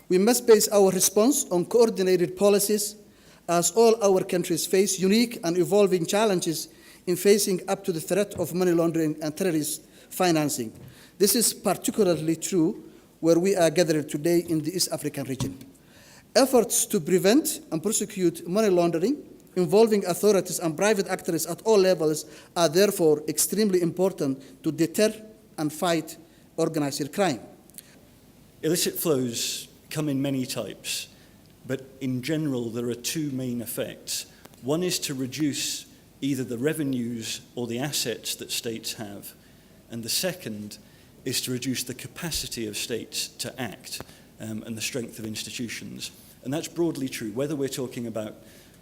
We must base our response on coordinated policies, as all our countries face unique and evolving challenges in facing up to the threat of money laundering and terrorist financing. This is particularly true where we are gathered today in the East African region. Efforts to prevent and prosecute money laundering involving authorities and private actors at all levels are therefore extremely important to deter and fight organized crime. Illicit flows come in many types, but in general there are two main effects. One is to reduce either the revenues or the assets that states have, and the second is to reduce the capacity of states to act and the strength of institutions. And that's broadly true, whether we're talking about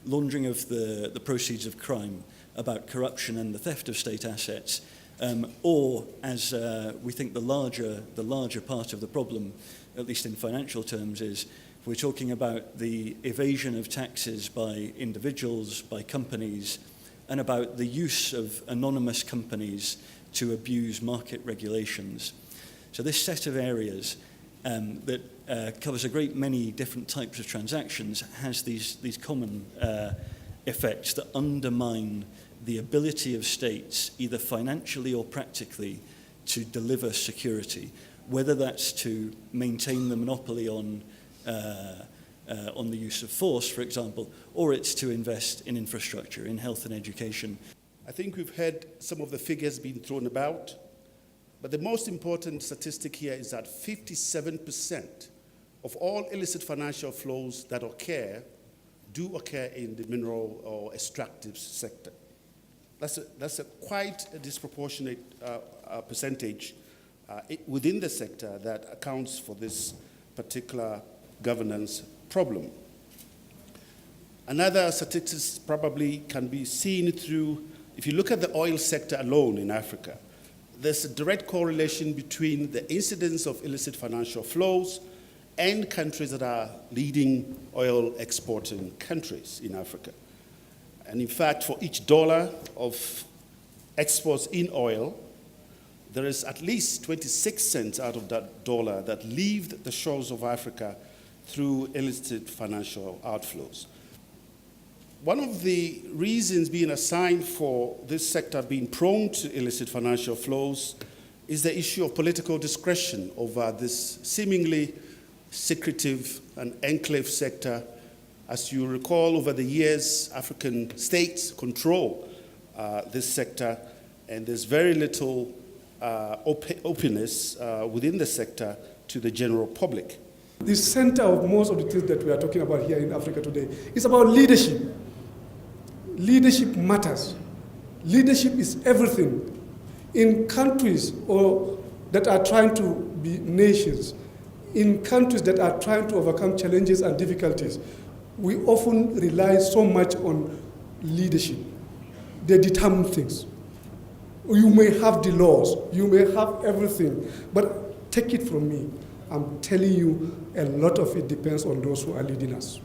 laundering of the proceeds of crime, about corruption and the theft of state assets, or as we think the larger part of the problem, at least in financial terms, is we're talking about the evasion of taxes by individuals, by companies, and about the use of anonymous companies to abuse market regulations. So this set of areas that covers a great many different types of transactions has these common effects that undermine the ability of states, either financially or practically, to deliver security, whether that's to maintain the monopoly on the use of force, for example, or it's to invest in infrastructure, in health and education. I think we've heard some of the figures being thrown about, but the most important statistic here is that 57% of all illicit financial flows that occur do occur in the mineral or extractive sector. That's quite a disproportionate percentage within the sector that accounts for this particular governance problem. Another statistics probably can be seen through, if you look at the oil sector alone in Africa, there's a direct correlation between the incidence of illicit financial flows and countries that are leading oil exporting countries in Africa. And in fact, for each dollar of exports in oil, there is at least 26 cents out of that dollar that leave the shores of Africa through illicit financial outflows. One of the reasons being assigned for this sector being prone to illicit financial flows is the issue of political discretion over this seemingly secretive and enclave sector. As you recall, over the years, African states control this sector, and there's very little openness within the sector to the general public. The center of most of the things that we are talking about here in Africa today is about leadership. Leadership matters. Leadership is everything. In countries that are trying to be nations, in countries that are trying to overcome challenges and difficulties, we often rely so much on leadership. They determine things. You may have the laws, you may have everything, but take it from me, I'm telling you, a lot of it depends on those who are leading us.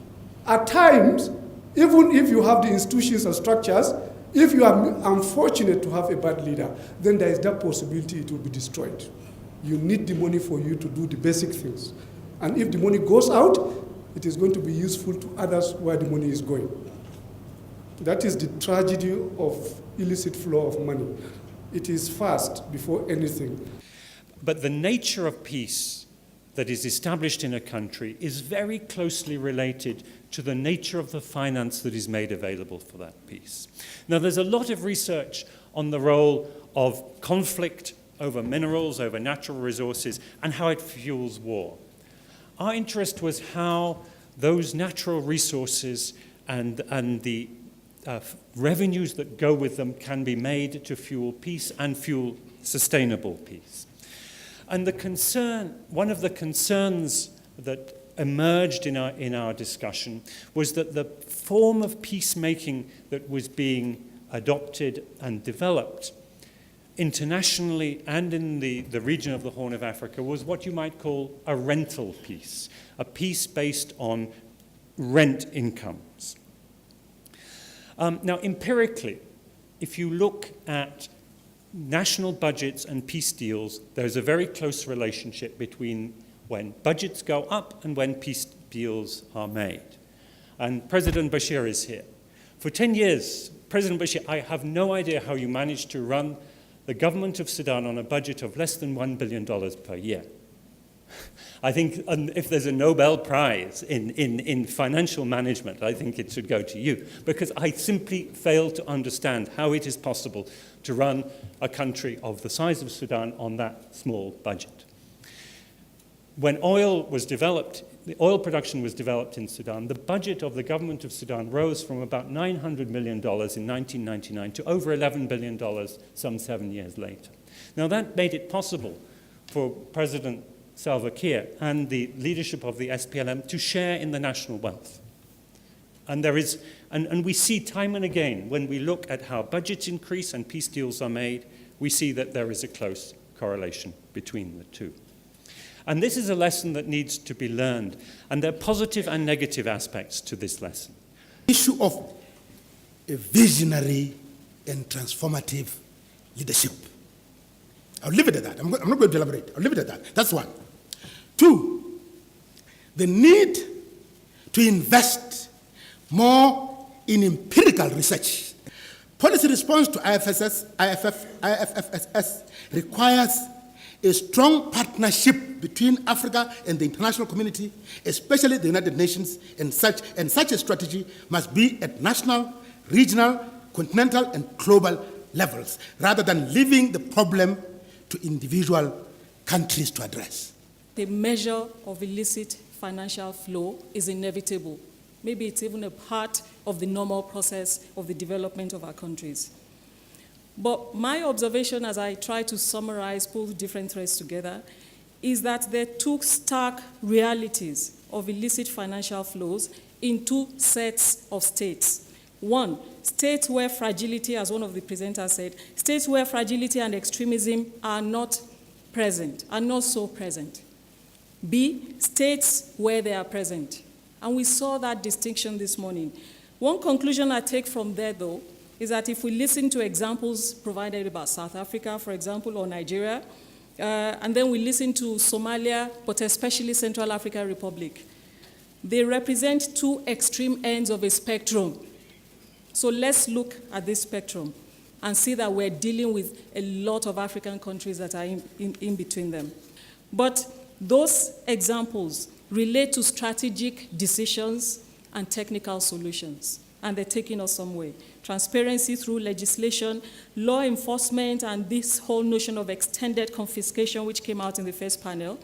At times, even if you have the institutions and structures, if you are unfortunate to have a bad leader, then there is that possibility it will be destroyed. You need the money for you to do the basic things. And if the money goes out, it is going to be useful to others where the money is going. That is the tragedy of illicit flow of money. It is fast before anything. But the nature of peace that is established in a country is very closely related to the nature of the finance that is made available for that peace. Now, there's a lot of research on the role of conflict over minerals, over natural resources, and how it fuels war. Our interest was how those natural resources and the revenues that go with them can be made to fuel peace and fuel sustainable peace. And one of the concerns that emerged in our discussion was that the form of peacemaking that was being adopted and developed internationally and in the region of the Horn of Africa was what you might call a rental peace, a peace based on rent incomes. Now, empirically, if you look at national budgets and peace deals, there's a very close relationship between when budgets go up and when peace deals are made. And President Bashir is here. For 10 years, President Bashir, I have no idea how you managed to run the government of Sudan on a budget of less than $1 billion per year. I think if there's a Nobel Prize in financial management, I think it should go to you, because I simply fail to understand how it is possible to run a country of the size of Sudan on that small budget. When oil was developed, the oil production was developed in Sudan, the budget of the government of Sudan rose from about $900 million in 1999 to over $11 billion some 7 years later. Now that made it possible for President Salva Kiir and the leadership of the SPLM to share in the national wealth. And we see time and again, when we look at how budgets increase and peace deals are made, we see that there is a close correlation between the two. And this is a lesson that needs to be learned, and there are positive and negative aspects to this lesson. Issue of a visionary and transformative leadership. I'll leave it at that. I'm not going to elaborate. I'll leave it at that. That's one. Two, the need to invest more in empirical research. Policy response to IFFS requires a strong partnership between Africa and the international community, especially the United Nations, and such a strategy must be at national, regional, continental, and global levels, rather than leaving the problem to individual countries to address. The measure of illicit financial flow is inevitable. Maybe it's even a part of the normal process of the development of our countries. But my observation, as I try to summarize, pull different threads together, is that there are two stark realities of illicit financial flows in two sets of states. One, states where fragility, as one of the presenters said, states where fragility and extremism are not present, are not so present. B, states where they are present. And we saw that distinction this morning. One conclusion I take from there, though, is that if we listen to examples provided about South Africa, for example, or Nigeria, and then we listen to Somalia, but especially Central African Republic, they represent two extreme ends of a spectrum. So let's look at this spectrum and see that we're dealing with a lot of African countries that are in between them. But those examples relate to strategic decisions and technical solutions, and they're taking us some way. Transparency through legislation, law enforcement, and this whole notion of extended confiscation, which came out in the first panel.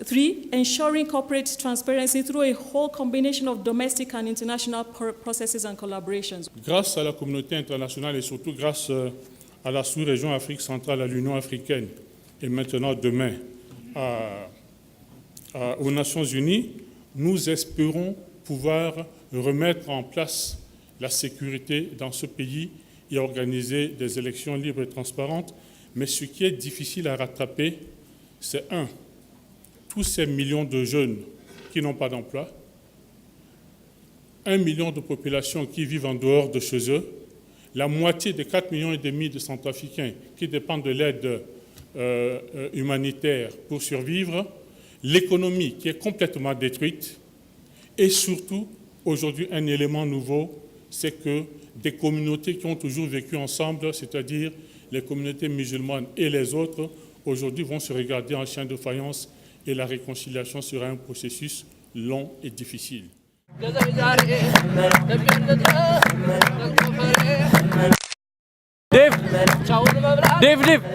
Three, ensuring corporate transparency through a whole combination of domestic and international processes and collaborations. Grâce à la communauté internationale et surtout grâce à la sous-région Afrique centrale, à l'Union africaine, et maintenant demain aux Nations unies, nous espérons pouvoir remettre en place la sécurité dans ce pays et organiser des élections libres et transparentes. Mais ce qui est difficile à rattraper, c'est tous ces millions de jeunes qui n'ont pas d'emploi, 1 million de populations qui vivent en dehors de chez eux, la moitié des 4,5 millions de Centrafricains qui dépendent de l'aide humanitaire pour survivre, l'économie qui est complètement détruite, et surtout, aujourd'hui, un élément nouveau, c'est que des communautés qui ont toujours vécu ensemble, c'est-à-dire les communautés musulmanes et les autres, aujourd'hui vont se regarder en chien de faïence et la réconciliation sera un processus long et difficile. Dave!